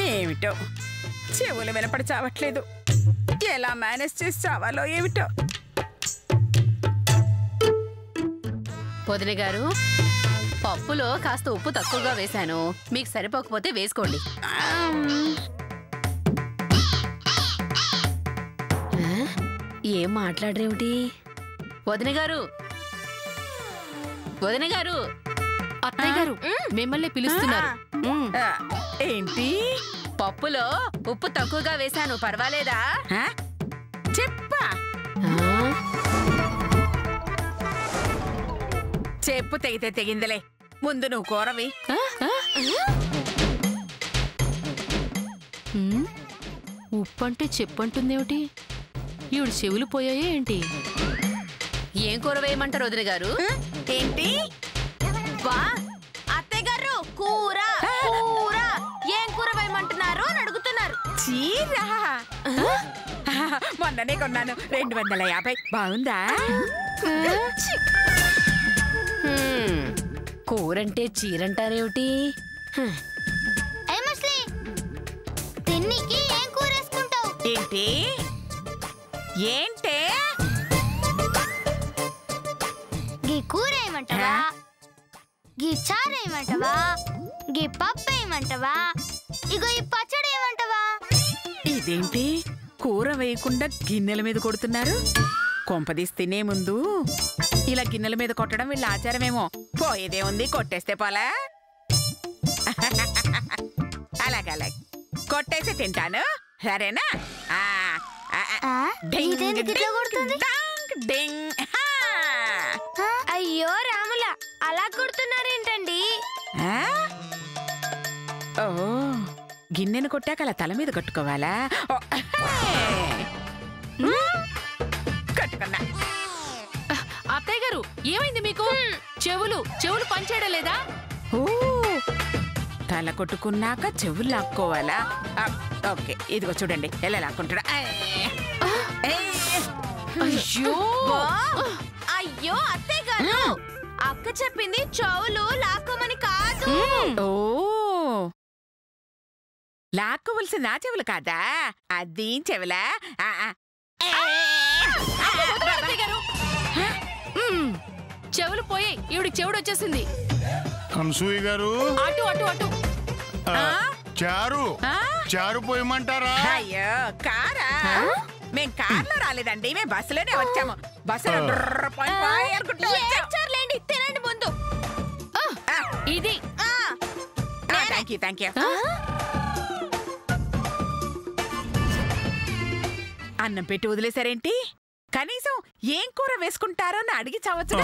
ఏమిటో చెవులు వినపడి చావట్లేదు. ఎలా మేనేజ్ చేసి చావాలో ఏమిటో. వదిన గారు, పప్పులో కాస్త ఉప్పు తక్కువగా వేశాను. మీకు సరిపోకపోతే వేసుకోండి. ఏం మాట్లాడరేమిటి? వదిన గారు, వదిన గారు, అత్తయ్య గారు మిమ్మల్ని పిలుస్తున్నారు. ఏంటి? పప్పులో ఉప్పు తక్కువగా వేశాను, పర్వాలేదా? చెప్పా. చెప్పు తెగితే తెగిందలే. ముందు నువ్వు కూరవి. ఉప్పు అంటే చెప్పంటుందేమిటి? ఈవిడ చెవులు పోయాయే ఏంటి? ఏం కూర వేయమంటారు వదిన గారు? ఏంటి? వా అత్తయ్య గారు, కూర కూర ఏం కూర వేయమంటున్నారు అని అడుగుతున్నారు. చీరా మొన్ననే కొన్నాను, 250. బాగుందా? కూరంటే చీరంటారేమిటి? తిన్నికి ఏం కూర వేసుకుంటావు? ఏంటి? ఏంటే? గీ కూర ఏమంటావా? గీ చారు ఏమంటావా? గీ పప్పు ఏమంటావా? ఇగో ఈ పచ్చడి ఏమంటావా? ఇదేంటి కూర వేయకుండా గిన్నెల మీద కొడుతున్నారు? కొంపదీసి తినే ముందు ఇలా గిన్నెల మీద కొట్టడం వీళ్ళ ఆచారమేమో. పోయేదే ఉంది, కొట్టేస్తే పోలా. అలాగే కొట్టేసి తింటాను, సరేనా? అయ్యో రాముల, అలా కొడుతున్నారేంటండి? ఓ, గిన్నెను కొట్టాక అలా తల మీద కట్టుకోవాలా? కట్టుకున్నా. అత్తయ్య గారు, ఏమైంది మీకు? చెవులు పనిచేయడం లేదా? ఓ, తల కొట్టుకున్నాక చెవులు లాక్కోవాలా? ఓకే, ఇదిగో చూడండి ఎలా లాక్కుంటాడా. అయ్యో అయ్యో అత్తయ్య గారు, అక్క చెప్పింది చెవులు లాక్కోమని కాదు. ఓ, లాక్కోవలసిన నా చెవులు కాదా? అది చెవులా? చెవులు పోయి ఈవిడికి చెవుడు వచ్చేసింది. అనసూయ గారు, అటు అటు అటు చారు పోయమంటారా? అయ్యో, కారా? మేం కార్లో రాలేదండి, మేము బస్సులోనే వచ్చాము. బస్సులో తినండి ముందు. ఇది థ్యాంక్ యూ. అన్నం పెట్టి వదిలేశారేంటి? కనీసం ఏం కూర వేసుకుంటారో అని అడిగి చావచ్చు.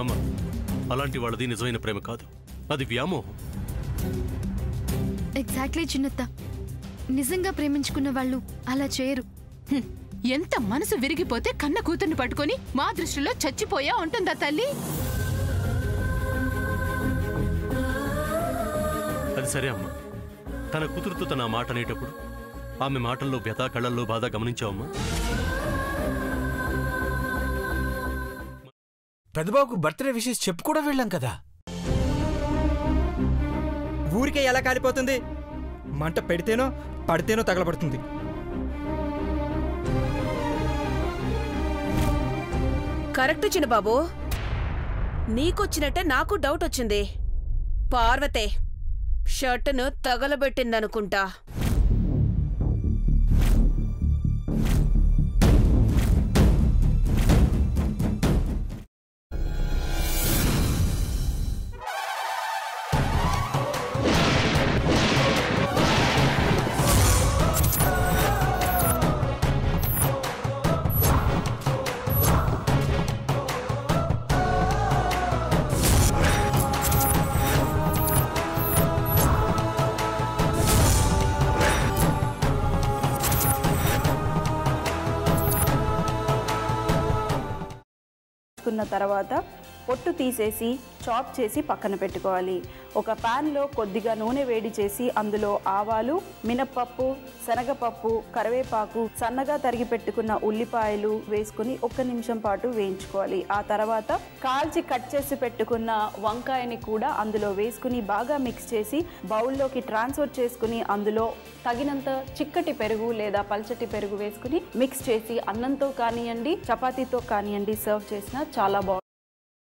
అమ్మా, అలాంటి వాళ్ళది నిజమైన ప్రేమ కాదు, అది వ్యామోహం. ఎగ్జాక్ట్లీ చిన్నత్త, నిజంగా ప్రేమించుకున్న వాళ్ళు అలా చేయరు. ఎంత మనసు విరిగిపోతే కన్న కూతుర్ని పట్టుకొని మా దృష్టిలో చచ్చిపోయా ఉంటుందా తల్లి? అది సరే అమ్మా, తన కూతురుతో తన మాట అనేటప్పుడు ఆమె మాటల్లో వ్యథ, కళ్ళల్లో బాధ గమనించావమ్మా? పెద్దబాబుకు బర్త్డే విషెస్ చెప్పు కూడా వెళ్ళాం కదా. ఊరికే ఎలా కాలిపోతుంది? మంట పెడితేనో పడితేనో తగలబడుతుంది. కరెక్ట్ చిన్నబాబు, నీకొచ్చినట్టే నాకు డౌట్ వచ్చింది. పార్వతే షర్టును తగలబెట్టిందనుకుంటా. తర్వాత పొట్టు తీసేసి చాప్ చేసి పక్కన పెట్టుకోవాలి. ఒక ప్యాన్లో కొద్దిగా నూనె వేడి చేసి అందులో ఆవాలు, మినప్పప్పు, శనగపప్పు, కరివేపాకు, సన్నగా తరిగి పెట్టుకున్న ఉల్లిపాయలు వేసుకుని 1 నిమిషం పాటు వేయించుకోవాలి. ఆ తర్వాత కాల్చి కట్ చేసి పెట్టుకున్న వంకాయని కూడా అందులో వేసుకుని బాగా మిక్స్ చేసి బౌల్లోకి ట్రాన్స్ఫర్ చేసుకుని అందులో తగినంత చిక్కటి పెరుగు లేదా పల్చటి పెరుగు వేసుకుని మిక్స్ చేసి అన్నంతో కానివ్వండి, చపాతీతో కానివ్వండి సర్వ్ చేసినా చాలా బాగుంటుంది.